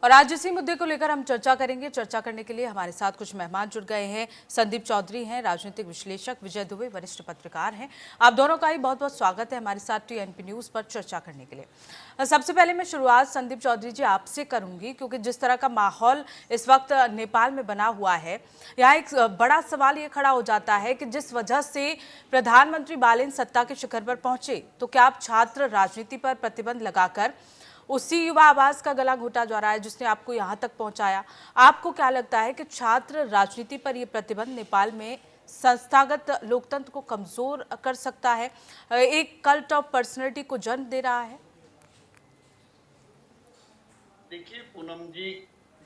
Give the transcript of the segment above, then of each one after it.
और आज इसी मुद्दे को लेकर हम चर्चा करेंगे। चर्चा करने के लिए हमारे साथ कुछ मेहमान जुड़ गए हैं। संदीप चौधरी हैं, राजनीतिक विश्लेषक, विजय दुबे वरिष्ठ पत्रकार हैं। आप दोनों का ही बहुत बहुत स्वागत है हमारे साथ टीएनपी न्यूज़ पर चर्चा करने के लिए। सबसे पहले मैं शुरुआत संदीप चौधरी जी आपसे करूंगी, क्योंकि जिस तरह का माहौल इस वक्त नेपाल में बना हुआ है, यहाँ एक बड़ा सवाल ये खड़ा हो जाता है कि जिस वजह से प्रधानमंत्री बालेन सत्ता के शिखर पर पहुंचे, तो क्या आप छात्र राजनीति पर प्रतिबंध लगाकर उसी युवा आवाज का गला घोटा जा रहा है जिसने आपको यहाँ तक पहुंचाया? आपको क्या लगता है कि छात्र राजनीति पर यह प्रतिबंध नेपाल में संस्थागत लोकतंत्र को कमजोर कर सकता है, एक कल्ट ऑफ पर्सनैलिटी को जन्म दे रहा है? देखिए पूनम जी,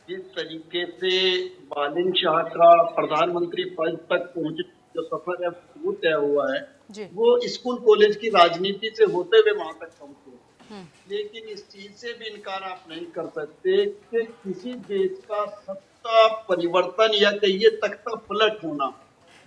जिस तरीके से बालिन शाह का प्रधानमंत्री पद तक पहुंचे जो सफर है वो तय हुआ है, वो स्कूल कॉलेज की राजनीति से होते हुए वहां तक पहुंचे। लेकिन इस चीज से भी इनकार आप नहीं कर सकते कि किसी देश का सत्ता परिवर्तन या कहिए तख्ता पलट होना,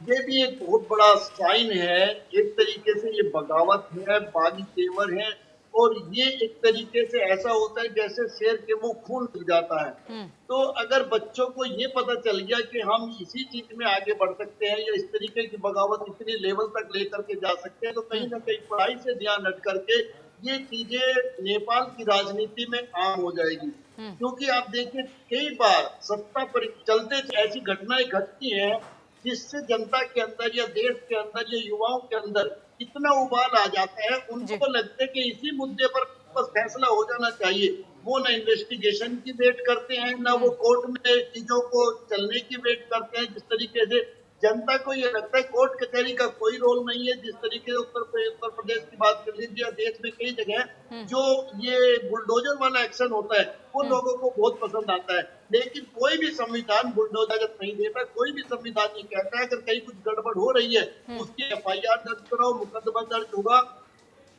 ये भी एक बहुत बड़ा साइन है। एक तरीके से ये बगावत है, बागी तेवर है, और ये एक तरीके से ऐसा होता है जैसे शेर के मुंह खून लग जाता है। तो अगर बच्चों को ये पता चल गया कि हम इसी चीज में आगे बढ़ सकते हैं या इस तरीके की बगावत इतनी लेवल तक लेकर के जा सकते हैं, तो कहीं ना कहीं पढ़ाई से ध्यान हट करके ये चीजें नेपाल की राजनीति में आम हो जाएगी। क्योंकि आप देखिए कई बार सत्ता पर चलते ऐसी घटनाएं घटती हैं जिससे जनता के अंदर या देश के अंदर या युवाओं के अंदर इतना उबाल आ जाता है, उनको लगता है कि इसी मुद्दे पर बस फैसला हो जाना चाहिए। वो न इन्वेस्टिगेशन की वेट करते हैं, न वो कोर्ट में चीजों को चलने की वेट करते हैं। जिस तरीके से जनता को ये लगता है कोर्ट कचहरी का कोई रोल नहीं है, जिस तरीके से उत्तर प्रदेश की बात कर लीजिए, देश में कई जगह जो ये बुलडोजर वाला एक्शन होता है वो लोगों को बहुत पसंद आता है। लेकिन कोई भी संविधान बुलडोजर नहीं देता, कोई भी संविधान नहीं कहता है अगर कहीं कुछ गड़बड़ हो रही है उसकी एफआईआर दर्ज कराओ, मुकदमा दर्ज होगा,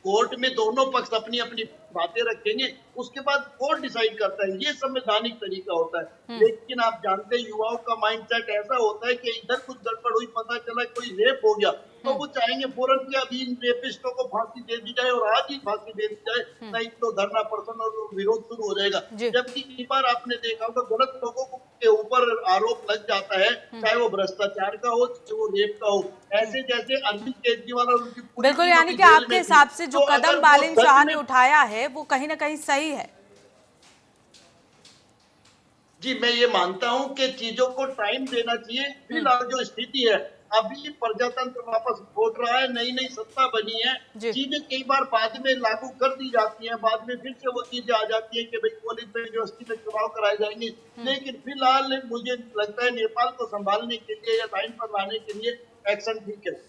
कोर्ट में दोनों पक्ष अपनी अपनी बातें रखेंगे, उसके बाद कोर्ट डिसाइड करता है। ये संवैधानिक तरीका होता है। लेकिन आप जानते हैं युवाओं का माइंडसेट ऐसा होता है कि इधर कुछ गड़बड़ हुई, पता चला कोई रेप हो गया, तो वो चाहेंगे फौरन कि अभी इन रेपिस्टों को फांसी दे दी जाए और आज ही फांसी दे दी जाए, नहीं तो धरना प्रदर्शन और विरोध शुरू हो जाएगा। जबकि कई बार आपने देखा होगा गलत लोगों के ऊपर आरोप लग जाता है, चाहे वो भ्रष्टाचार का हो, चाहे वो रेप का हो। ऐसे जैसे अरविंद केजरीवाल और उनकी बिल्कुल, यानी कि आपके हिसाब से जो कदम बालिन शाह ने उठाया है वो कहीं ना कहीं सही है। जी, मैं ये मानता हूं कि चीजों को टाइम देना चाहिए। फिलहाल जो स्थिति है, अभी प्रजातंत्र वापस लौट रहा है, नई नई सत्ता बनी है, चीजें कई बार बाद में लागू कर दी जाती हैं, बाद में फिर से वो चीजें आ जाती है कि भाई कॉलेज में यूनिवर्सिटी में चुनाव कराए जाएंगे। लेकिन फिलहाल मुझे लगता है नेपाल को संभालने के लिए या लाइन पर लाने के लिए एक्शन ठीक है,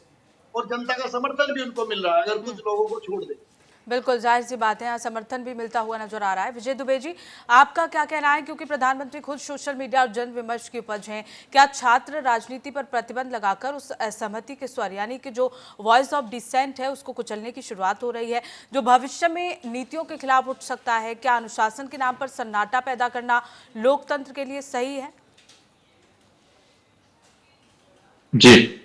और जनता का समर्थन भी उनको मिल रहा है अगर कुछ लोगों को छोड़ दे। बिल्कुल जाहिर सी बात है, यहाँ समर्थन भी मिलता हुआ नजर आ रहा है। विजय दुबे जी, आपका क्या कहना है, क्योंकि प्रधानमंत्री खुद सोशल मीडिया और जन विमर्श की उपज हैं, क्या छात्र राजनीति पर प्रतिबंध लगाकर उस असहमति के स्वर यानी कि जो वॉइस ऑफ डिसेंट है उसको कुचलने की शुरुआत हो रही है, जो भविष्य में नीतियों के खिलाफ उठ सकता है? क्या अनुशासन के नाम पर सन्नाटा पैदा करना लोकतंत्र के लिए सही है? जी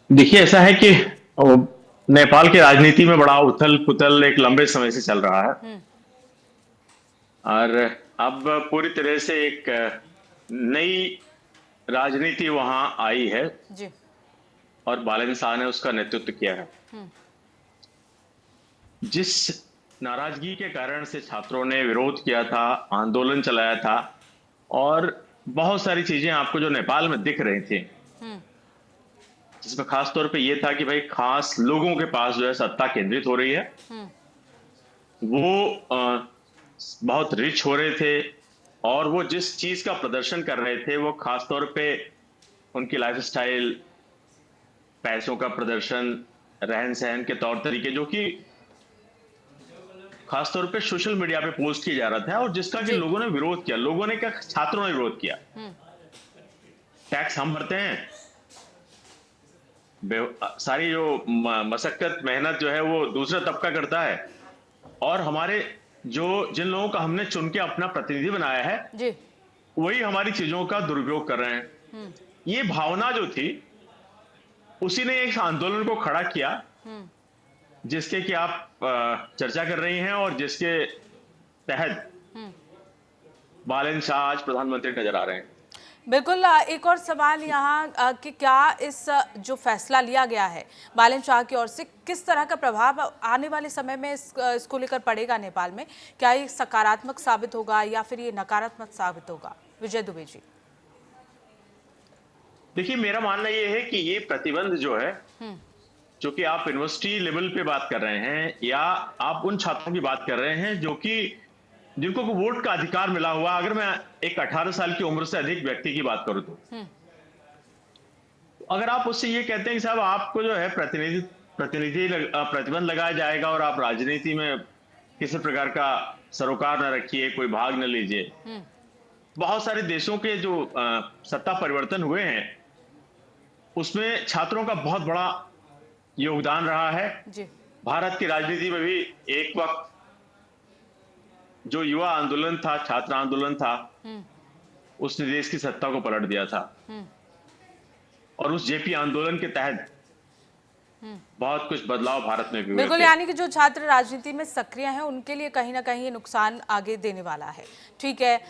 देखिए, ऐसा है कि नेपाल की राजनीति में बड़ा उथल पुथल एक लंबे समय से चल रहा है, और अब पूरी तरह से एक नई राजनीति वहां आई है जी। और बालन शाह ने उसका नेतृत्व किया है। जिस नाराजगी के कारण से छात्रों ने विरोध किया था, आंदोलन चलाया था, और बहुत सारी चीजें आपको जो नेपाल में दिख रही थी, जिसमें खास तौर पे ये था कि भाई खास लोगों के पास जो है सत्ता केंद्रित हो रही है, वो बहुत रिच हो रहे थे, और वो जिस चीज का प्रदर्शन कर रहे थे वो खास तौर पे उनकी लाइफस्टाइल, पैसों का प्रदर्शन, रहन सहन के तौर तरीके, जो कि खासतौर पे सोशल मीडिया पे पोस्ट किया जा रहा था, और जिसका कि लोगों ने विरोध किया। लोगों ने क्या, छात्रों ने विरोध किया। टैक्स हम भरते हैं, सारी जो मशक्कत मेहनत जो है वो दूसरा तबका करता है, और हमारे जिन लोगों का हमने चुन के अपना प्रतिनिधि बनाया है जी, वही हमारी चीजों का दुरुपयोग कर रहे हैं। ये भावना जो थी उसी ने एक आंदोलन को खड़ा किया, जिसके कि आप चर्चा कर रही हैं, और जिसके तहत बालन शाह आज प्रधानमंत्री नजर आ रहे हैं। बिल्कुल। एक और सवाल यहाँ कि क्या इस जो फैसला लिया गया है बालन शाह की ओर से, किस तरह का प्रभाव आने वाले समय में इसको लेकर पड़ेगा नेपाल में? क्या ये सकारात्मक साबित होगा या फिर ये नकारात्मक साबित होगा? विजय दुबे जी। देखिए, मेरा मानना ये है कि ये प्रतिबंध जो है, जो कि आप यूनिवर्सिटी लेवल पे बात कर रहे हैं या आप उन छात्रों की बात कर रहे हैं जो कि जिनको वोट का अधिकार मिला हुआ, अगर मैं एक 18 साल की उम्र से अधिक व्यक्ति की बात करूं तो अगर आप उससे ये कहते हैं कि साहब आपको जो है प्रतिबंध लगाया जाएगा और आप राजनीति में किसी प्रकार का सरोकार न रखिए, कोई भाग न लीजिए। बहुत सारे देशों के जो सत्ता परिवर्तन हुए हैं उसमें छात्रों का बहुत बड़ा योगदान रहा है जी। भारत की राजनीति में भी एक वक्त जो युवा आंदोलन था, छात्र आंदोलन था, उसने देश की सत्ता को पलट दिया था। और उस जेपी आंदोलन के तहत बहुत कुछ बदलाव भारत में भी हुए बिल्कुल। थे। यानी कि जो छात्र राजनीति में सक्रिय हैं उनके लिए कहीं ना कहीं ये नुकसान आगे देने वाला है। ठीक है।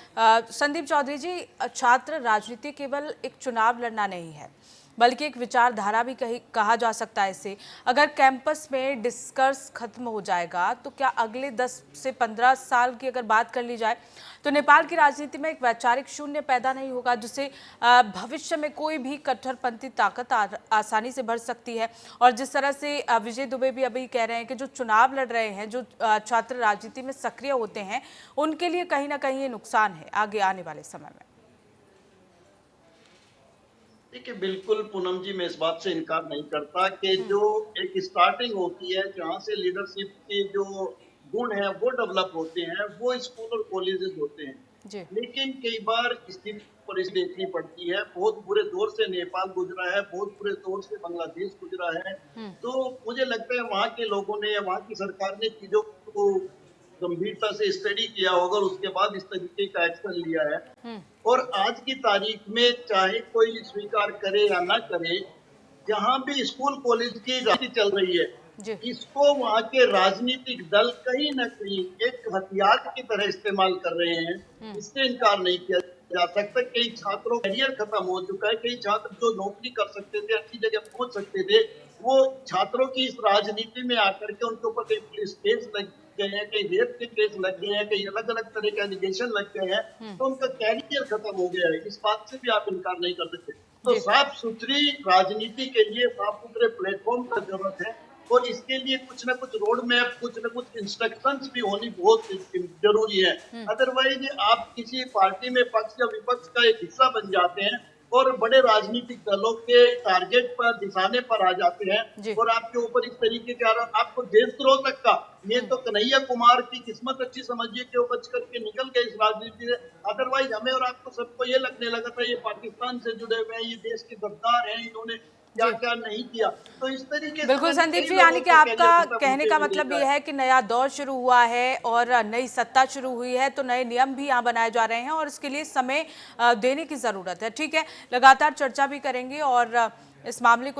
संदीप चौधरी जी, छात्र राजनीति केवल एक चुनाव लड़ना नहीं है बल्कि एक विचारधारा भी कहा जा सकता है इसे। अगर कैंपस में डिस्कर्स खत्म हो जाएगा तो क्या अगले 10 से 15 साल की अगर बात कर ली जाए तो नेपाल की राजनीति में एक वैचारिक शून्य पैदा नहीं होगा जिससे भविष्य में कोई भी कट्टरपंथी ताकत आसानी से बढ़ सकती है? और जिस तरह से विजय दुबे भी अभी कह रहे हैं कि जो चुनाव लड़ रहे हैं, जो छात्र राजनीति में सक्रिय होते हैं, उनके लिए कहीं ना कहीं ये नुकसान है आगे आने वाले समय में। देखिए, बिल्कुल पूनम जी, मैं इस बात से इनकार नहीं करता कि जो एक स्टार्टिंग होती है जहाँ से लीडरशिप के जो गुण हैं वो डेवलप होते हैं, वो स्कूल और कॉलेजेस होते हैं। लेकिन कई बार स्थिति परिस्थिति देखनी पड़ती है। बहुत बुरे दौर से नेपाल गुजरा है, बहुत बुरे दौर से बांग्लादेश गुजरा है। तो मुझे लगता है वहाँ के लोगों ने या वहाँ की सरकार ने चीजों को गंभीरता से स्टडी किया होगा और उसके बाद इस तरीके का एक्शन लिया है। और आज की तारीख में चाहे कोई स्वीकार करे या ना करे, जहाँ भी स्कूल कॉलेज की राजनीति चल रही है, इसको वहाँ के राजनीतिक दल कहीं न कहीं एक हथियार की तरह इस्तेमाल कर रहे हैं। इससे इनकार नहीं किया जा सकता। कई छात्रों का करियर खत्म हो चुका है। कई छात्र जो नौकरी कर सकते थे, अच्छी जगह पहुंच सकते थे, वो छात्रों की इस राजनीति में आकर के उनके ऊपर कई पुलिस केस लग गए हैं, कई रेप के केस लग गए हैं, कई अलग अलग तरह के एलिगेशन लग गए हैं, तो उनका कैरियर खत्म हो गया है। इस बात से भी आप इनकार नहीं कर सकते। तो साफ सुथरी राजनीति के लिए साफ सुथरे प्लेटफॉर्म का जरूरत है और इसके लिए कुछ न कुछ रोड मैप, कुछ न कुछ इंस्ट्रक्शंस भी होनी बहुत जरूरी है। अदरवाइज आप किसी पार्टी में पक्ष या विपक्ष का एक हिस्सा बन जाते हैं और बड़े राजनीतिक दलों के टारगेट पर, निशाने पर आ जाते हैं और आपके ऊपर इस तरीके के आपको देशद्रोह तक का, ये तो कन्हैया कुमार की किस्मत अच्छी समझिए कि वो बच करके निकल गए इस राजनीति से। अदरवाइज हमें और आपको सबको ये लगने लगा था ये पाकिस्तान से जुड़े हुए हैं, ये देश के गद्दार हैं, इन्होंने क्या क्या नहीं किया। तो इस तरीके से बिल्कुल संदीप जी, यानी कि आपका कहने का मतलब ये है कि नया दौर शुरू हुआ है और नई सत्ता शुरू हुई है, तो नए नियम भी यहाँ बनाए जा रहे हैं और इसके लिए समय देने की जरूरत है। ठीक है, लगातार चर्चा भी करेंगे और इस मामले को